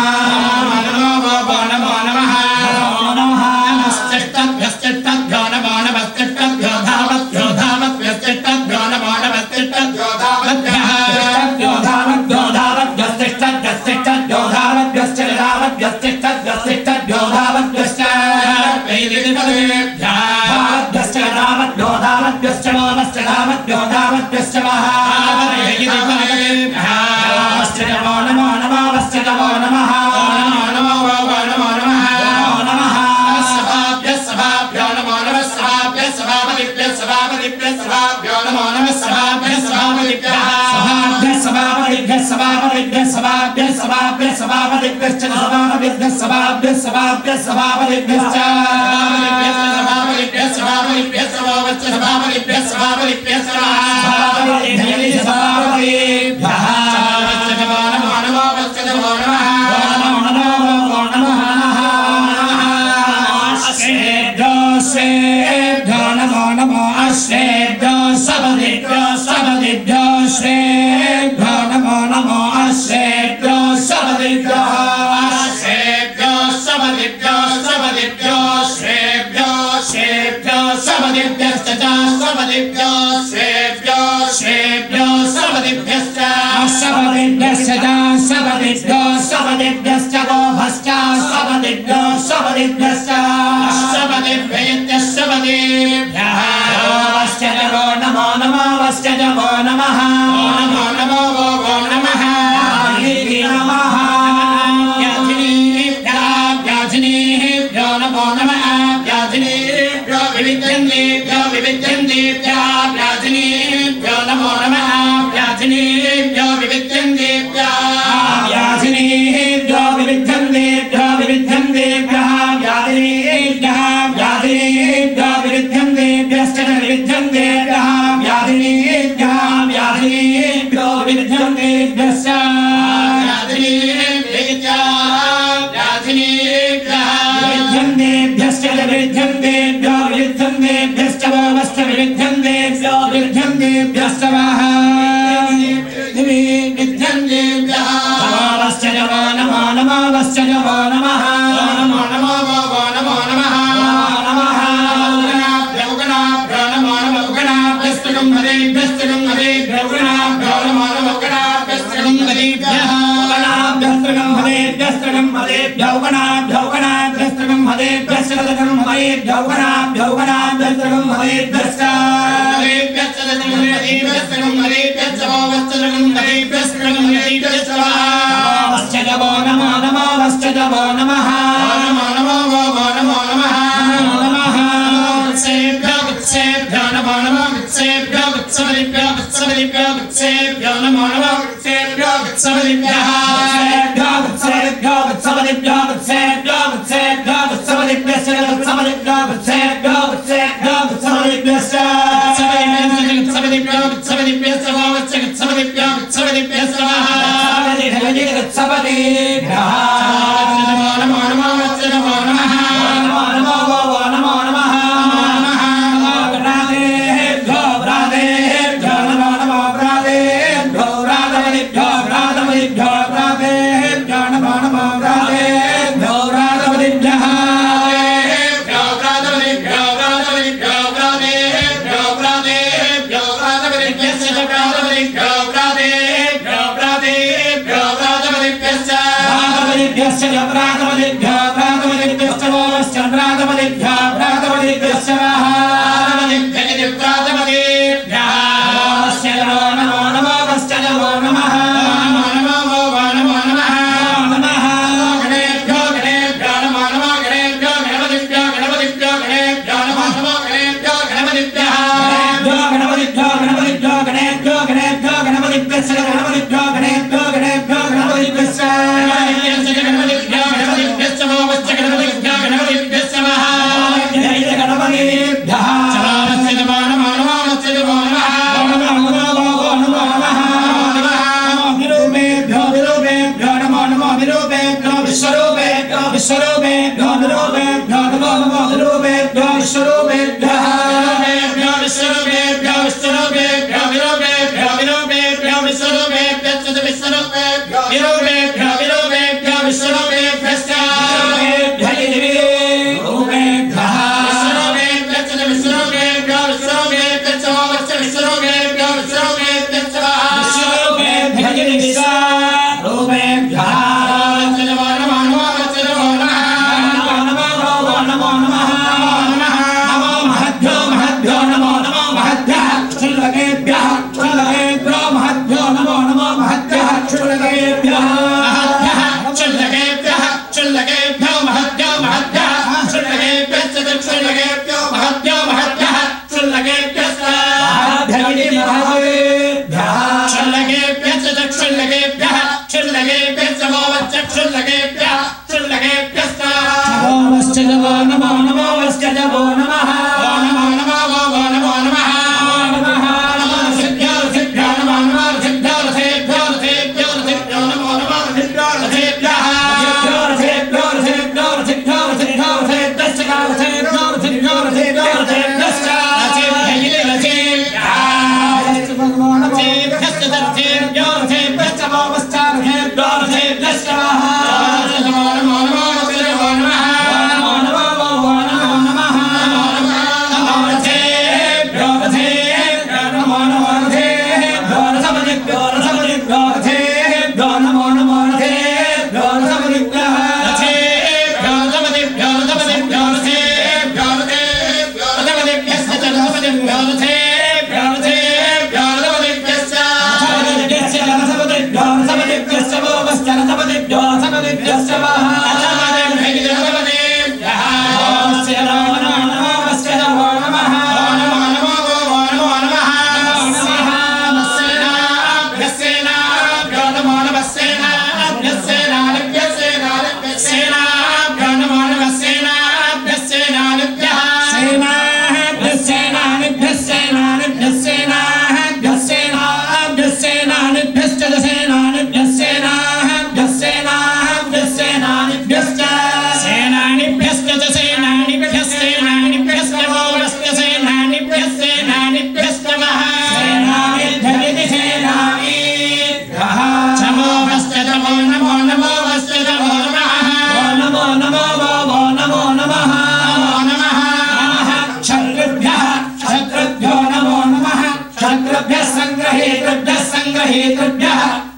S2: नमस्तभ्यो नमो नमस्तभ्यो धावभ्यो धावभ्यस्तभ्यो नमो नमस्तभ्यो धावभ्यो धावभ्यो धावभ्यस्तभ्यो धावभ्यश्च धावभ्यस्तभ्यो धावभ्यश्च धावभ्यश्च धावभ्यो धावभ्यश्च नमश्च धावभ्यो धावभ्यश्च नमो नमो नमो वश्च नमो नमः सभाभ्यो नमो नमः सभाभ्यः सभापतिभ्यः सभापतिभ्यः सभाभ्यो नमो नमः सभाभ्यः सभापतिभ्यः सभाभ्यः सभापतिभ्यः सभाभ्यः सभाभ्यः सभापतिभ्यश्च सभापतिभ्यः सभाभ्यः सभाभ्यः सभापतिभ्यश्च सभापतिभ्यः सभापतिभ्यः सभावश्च सभापतिभ्यः सभापतिभ्यः सभापतिभ्यः नमो नमो वश्च नमो नमः श्रेभ्यो नमो नमो अश्रेभ्यो सबदिभ्यो सबदिभ्यो श्रेभ्यो नमो नमो अश्रेभ्यो सबदिभ्यो श्रेभ्यो सबदिभ्यो सबदिभ्यो श्रेभ्यो श्रेभ्यो सबदिभ्यश्च सबदिभ्यो श्रेभ्यो श्रेभ्यो सबदिभ्यश्च सबदिभ्यश्च सबदिभ्यो सबदिभ्यश्च वोभश्च सबदिभ्यो सबदिभ्यश्च सबदिभ्यः सबदिभ्यः वश्च नमो नमो नमो वश्च नमो नमः नमो नमो वो नमः नमः व्याधिनीभ्यो नमो नमः व्याधिनीभ्यो विविध्यन्तेभ्यो विविध्यन्तेभ्यो व्याधिनीभ्यो नमो नमः व्याधिनीभ्यो विविध्यन्तेभ्यो व्याधिनीभ्यो विविध्यन्तेभ्यो विविध्यन्तेभ्यो व्याधिनीभ्यः व्याधिनीभ्यो विविध्यन्तेभ्यश्च विविध्यन्तेभ्यः व्याधिनीभ्यः व्याधिनीभ्यो विविध्यन्तेभ्यश्च विविध्यन्तेभ्यश्च विविध्यन्तेभ्यो विविध्यन्तेभ्यश्च वोवश्च विविध्यन्तेभ्यो विविध्यन्तेभ्यश्च विविध्यन्तेभ्यः वोवश्च नमो नमो नमो वश्च नमो नमः नमो नमो वो नमो नमः
S3: विश्वरूपेभ्यो निरूपेभ्यो नमो नमो निरूपेभ्यो विश्वरूपेभ्यः
S1: विश्वरूपेभ्यो विश्वरूपेभ्यो विरूपेभ्यो विरूपेभ्यो विश्वरूपेभ्यश्च विश्वरूपेभ्यो विरूपेभ्यो विरूपेभ्यो विश्वरूपेभ्यश्च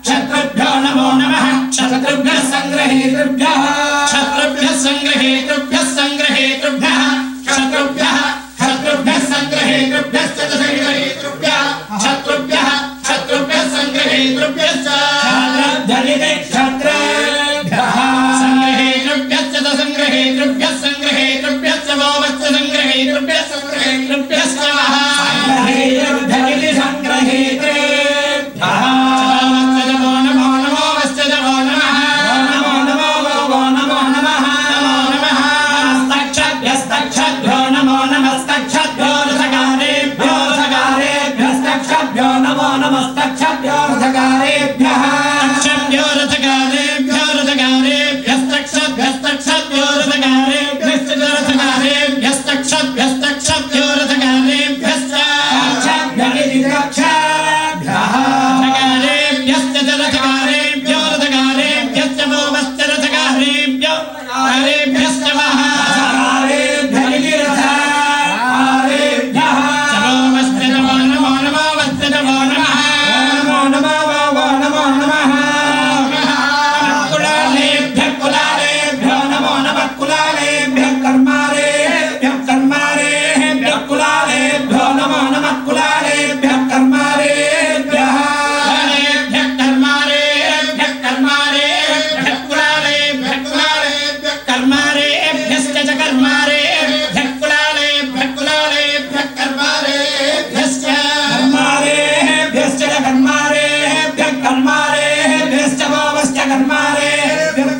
S3: क्षत्रुभ्यो नमो नमः क्षत्रुभ्यः संग्रहेतृभ्यः क्षत्रुभ्यः संग्रहेतृभ्यः संग्रहेतृभ्यः क्षत्रुभ्यः क्षत्रुभ्यः संग्रहेतृभ्यश्च संग्रहेतृभ्यः क्षत्रुभ्यः क्षत्रुभ्यः संग्रहेतृभ्यश्च क्षत्रधरिते क्षत्रेभ्यः संग्रहेतृभ्यश्च संग्रहेतृभ्यः संग्रहेतृभ्यश्च वोवश्च संग्रहेतृभ्यः संग्रहेतृभ्यश्च संग्रहेतृभ्यः संग्रहेतृ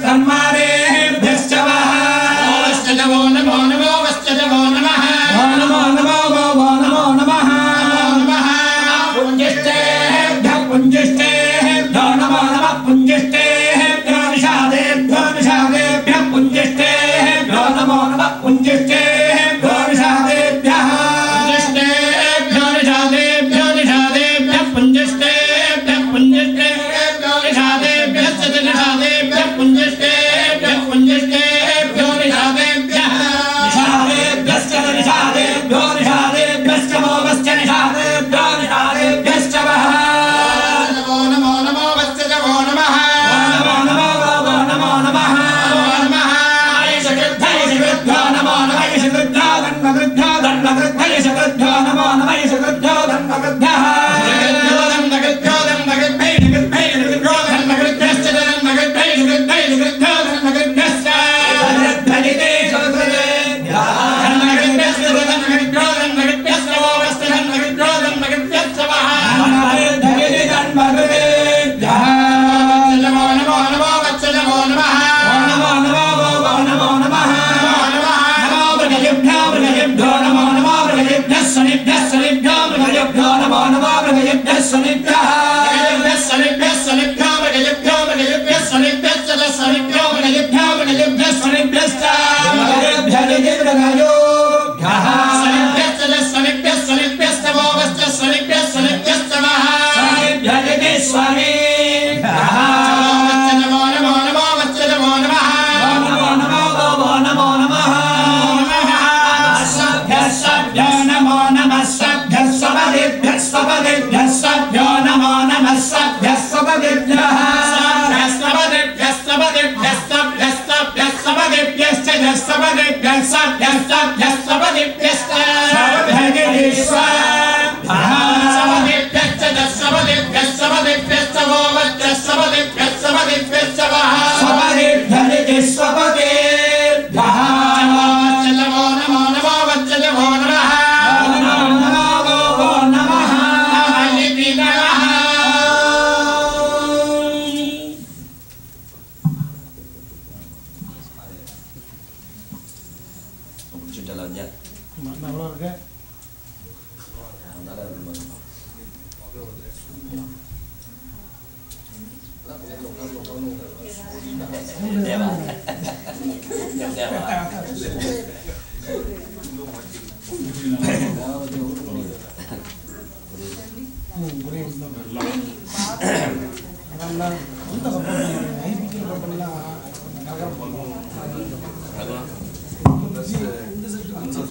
S3: कर्मारे पुञ्जिष्टेभ्यो निषादेभ्यः पुञ्जिष्टेभ्यो निषादेभ्यो निषादेभ्यः पुञ्जिष्टेभ्यः पुञ्जिष्टेभ्यो निषादेभ्यश्च निषादेभ्यः पुञ्जिष्टेभ्यः पुञ्जिष्टेभ्यो निषादेभ्यः निषादेभ्यश्च निषादेभ्यो निषादेभ्यश्च मोमश्च निषादेभ्यो निषादेभ्यश्च वः
S1: नमो नमो नमो वश्च नमो नमः
S3: नमो नमो नमो नमः यशकृद्भ्यो नमो नमः यशकृद्भ्यो धन्मकृद्भ्यो धन्मकृद्भ्यो यशकृद्भ्यो नमो नमः यशकृद्भ्यो धन्मकृद्भ्यः
S1: धन्मकृद्भ्यो धन्मकृद्भ्यो धन्मकृद्भ्यो धन्मकृद्भ्यश्च धन्मकृद्भ्यो धन्मकृद्भ्यो धन्मकृद्भ्यश्च
S3: धन्मकृद्भ्यते सुकृतेभ्यः
S1: धन्मकृद्भ्यश्च धन्मकृद्भ्यो धन्मकृद्भ्यश्च वोवश्च धन्मकृद्भ्यो धन्मकृद्भ्यश्च वः
S3: धन्मकृद्भ्यते धन्मकृतेभ्यः
S1: नमो नमो नमो वश्च नमो नमः
S3: नमो नमो नमो नमः नमो मृगयेभ्यो मृगयेभ्यो नमो नमो मृगयेभ्यः शनिभ्यः शनिभ्यो मृगयेभ्यो नमो नमो मृगयेभ्यः शनिभ्यः
S1: शनिभ्यः शनिभ्यो मृगयेभ्यो मृगयेभ्यः शनिभ्यश्च शनिभ्यो मृगयेभ्यो मृगयेभ्यः शनिभ्यश्च
S3: मृगयोभ्यः
S1: शनिभ्यश्च शनिभ्यः शनिभ्यश्च वोवश्च शनिभ्यः शनिभ्यश्च वः
S3: शनिभ्यते स्वामीभ्यः
S1: नमो नमो नमो वश्च नमो नमः
S3: नमो नमो नमो नमः सभ्यो नमो नमः सभ्यः सपदेभ्यः सपदेभ्यः सभ्यो नमो नमः सभ्यः सपदेभ्यः